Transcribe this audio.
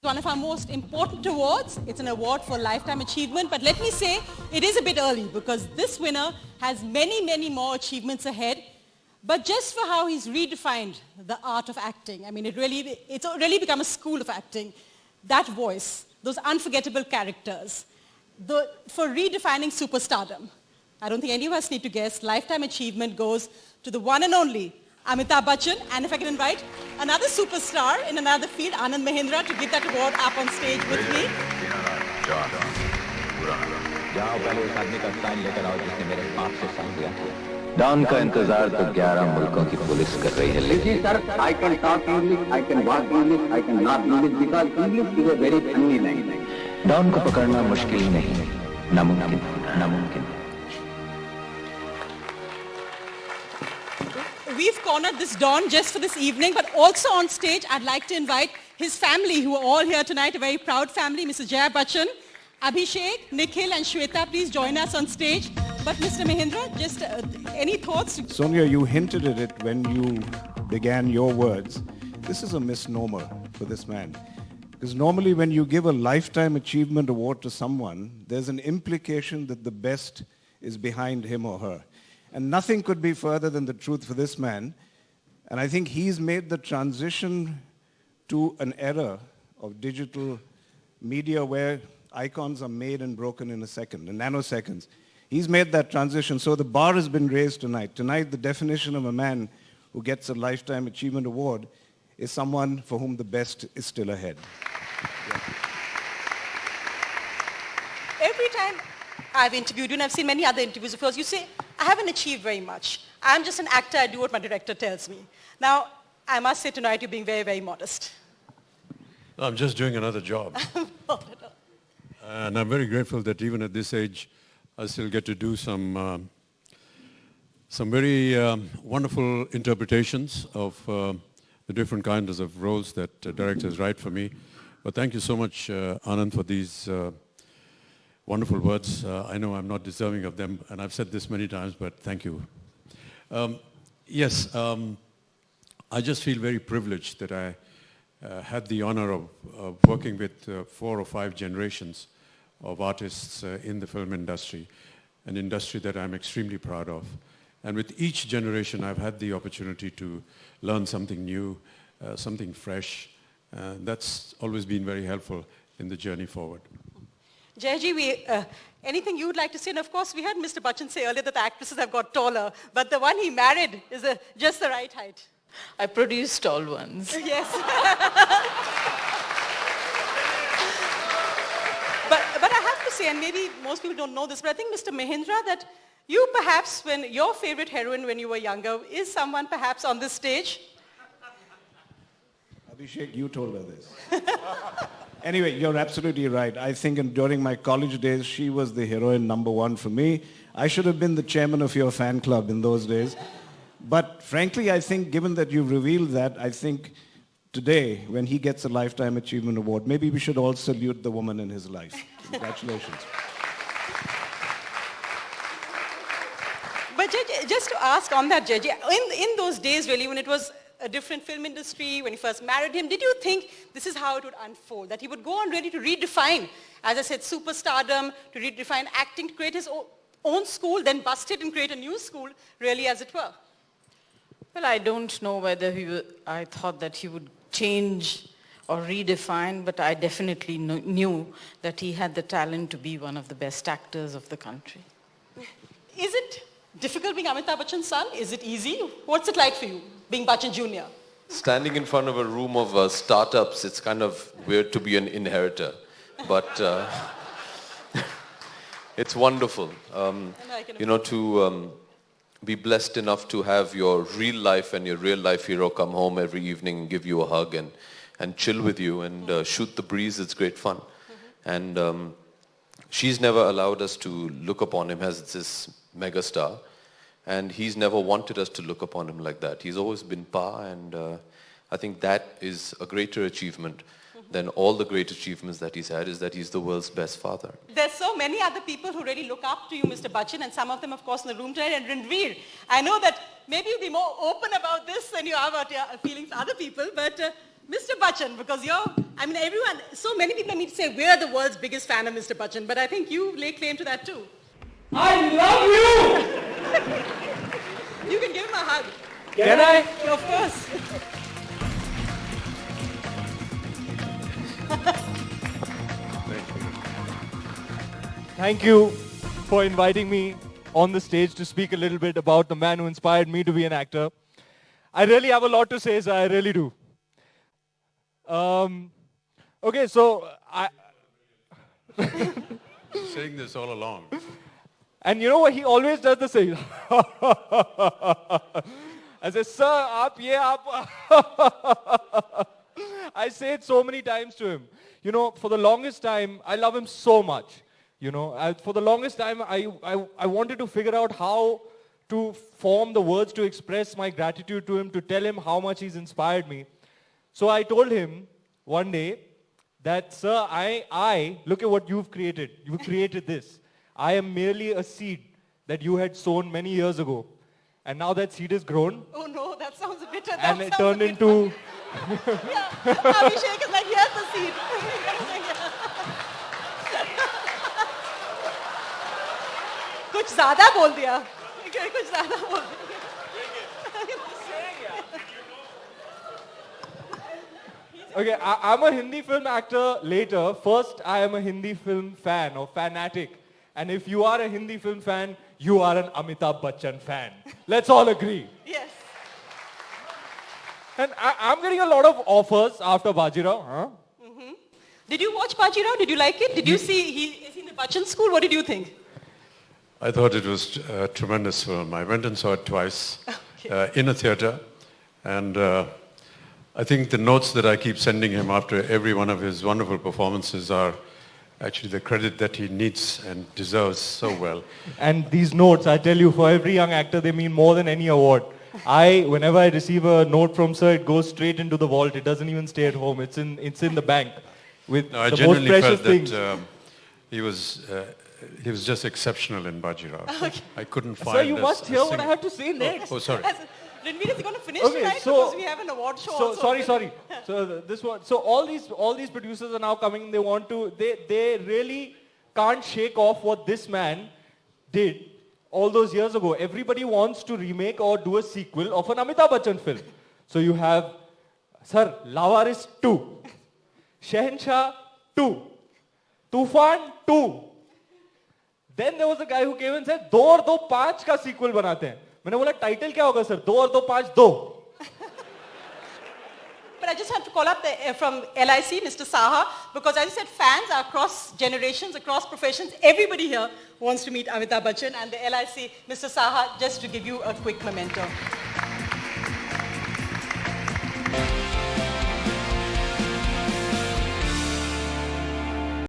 One of our most important awards. It's an award for lifetime achievement, but let me say it is a bit early because this winner has many, many more achievements ahead. But just for how he's redefined the art of acting, I mean, it's really become a school of acting. That voice, those unforgettable characters, for redefining superstardom. I don't think any of us need to guess. Lifetime achievement goes to the one and only Amitabh Bachchan, and if I can invite another superstar in another field, Anand Mahindra, to give that award up on stage with me. Don का इंतजार तो 11 मुल्कों की police कर रही है लेकिन sir I can talk English, I can walk English, I can not English because English is a very funny language. Don को पकड़ना मुश्किल नहीं, नामुमकिन। We've cornered this Don just for this evening, but also on stage, I'd like to invite his family, who are all here tonight, a very proud family, Mr. Jaya Bachchan, Abhishek, Nikhil, and Shweta. Please join us on stage. But Mr. Mahindra, just any thoughts? Sonia, you hinted at it when you began your words. This is a misnomer for this man. Because normally when you give a Lifetime Achievement Award to someone, there's an implication that the best is behind him or her. And nothing could be further than the truth for this man. And I think he's made the transition to an era of digital media where icons are made and broken in a second, in nanoseconds. He's made that transition. So the bar has been raised tonight. Tonight, the definition of a man who gets a Lifetime Achievement Award is someone for whom the best is still ahead. Yeah. Every time I've interviewed you, and I've seen many other interviews of yours, you say, I haven't achieved very much. I'm just an actor. I do what my director tells me. Now, I must say tonight you're being very, very modest. I'm just doing another job. And I'm very grateful that even at this age, I still get to do some very wonderful interpretations of the different kinds of roles that directors write for me. But thank you so much, Anand, for these wonderful words. I know I'm not deserving of them, and I've said this many times, but thank you. Yes, I just feel very privileged that I had the honor of working with 4 or 5 generations of artists in the film industry, an industry that I'm extremely proud of. And with each generation, I've had the opportunity to learn something new, something fresh. That's always been very helpful in the journey forward. Jayji, anything you would like to say? And of course, we heard Mr. Bachchan say earlier that the actresses have got taller, but the one he married is just the right height. I produced tall ones. Yes. But I have to say, and maybe most people don't know this, but I think Mr. Mahindra, that you perhaps, when your favorite heroine when you were younger is someone perhaps on this stage. Abhishek, you told her this. Anyway, you're absolutely right. I think during my college days, she was the heroine #1 for me. I should have been the chairman of your fan club in those days. But frankly, I think given that you've revealed that, I think today, when he gets a Lifetime Achievement Award, maybe we should all salute the woman in his life. Congratulations. But just to ask on that, Judge, in those days really when it was a different film industry, when you first married him, did you think this is how it would unfold? That he would go on really to redefine, as I said, superstardom, to redefine acting, to create his own school, then bust it and create a new school, really, as it were? Well, I don't know whether I thought that he would change or redefine, but I definitely knew that he had the talent to be one of the best actors of the country. Is it difficult being Amitabh Bachchan's son? Is it easy? What's it like for you, being Bachchan Jr.? Standing in front of a room of startups, it's kind of weird to be an inheritor. But it's wonderful, to be blessed enough to have your real life and your real life hero come home every evening and give you a hug and chill with you and shoot the breeze. It's great fun. And she's never allowed us to look upon him as this megastar. And he's never wanted us to look upon him like that. He's always been Pa, and I think that is a greater achievement than all the great achievements that he's had, is that he's the world's best father. There's so many other people who really look up to you, Mr. Bachchan, and some of them, of course, in the room tonight. And Ranveer, I know that maybe you'll be more open about this than you are about your feelings for other people, but Mr. Bachchan, because everyone, so many people need to say we're the world's biggest fan of Mr. Bachchan, but I think you lay claim to that too. I love you! You can give him a hug. Can I? Of course. Thank you for inviting me on the stage to speak a little bit about the man who inspired me to be an actor. I really have a lot to say, sir. I really do. Okay, so Saying this all along. and you know what? He always does the same. I say, sir, aap ye aap. I say it so many times to him. You know, for the longest time, I love him so much. You know, for the longest time, I wanted to figure out how to form the words to express my gratitude to him, to tell him how much he's inspired me. So I told him one day that, sir, I look at what you've created. You've created this. I am merely a seed that you had sown many years ago. And now that seed has grown. Oh no, that sounds a bit... And it turned into... Yeah, Abhishek is like, here's the seed. कुछ ज़्यादा बोल दिया. कुछ ज़्यादा बोल दिया. Okay, I'm a Hindi film actor later. First, I am a Hindi film fan or fanatic. And if you are a Hindi film fan, you are an Amitabh Bachchan fan. Let's all agree. Yes. And I'm getting a lot of offers after Bajirao. Huh? Did you watch Bajirao? Did you like it? Did you see, is he in the Bachchan school? What did you think? I thought it was a tremendous film. I went and saw it twice in a theater. And I think the notes that I keep sending him after every one of his wonderful performances are actually the credit that he needs and deserves so well. And these notes, I tell you, for every young actor, they mean more than any award. Whenever I receive a note from sir, it goes straight into the vault. It doesn't even stay at home. It's in the bank with No, I the most genuinely precious felt things. that he was just exceptional in Bajirao. Okay. I couldn't find... Sir, you must hear what I have to say next. Oh, sorry. Ranveer is going to finish Okay, tonight so- because we have an award show So also. sorry. So this one. So all these producers are now coming. They want to. They really can't shake off what this man did all those years ago. Everybody wants to remake or do a sequel of an Amitabh Bachchan film. So you have, sir, Lawaris 2, Shahenshah 2, Tufan 2. Then there was a guy who came and said, 2 और 2 5 का sequel बनाते हैं. मैंने बोला title क्या होगा sir? 2 और 2 5 2. But I just have to call up from LIC, Mr. Saha, because as I said, fans are across generations, across professions. Everybody here wants to meet Amitabh Bachchan, and the LIC, Mr. Saha, just to give you a quick memento.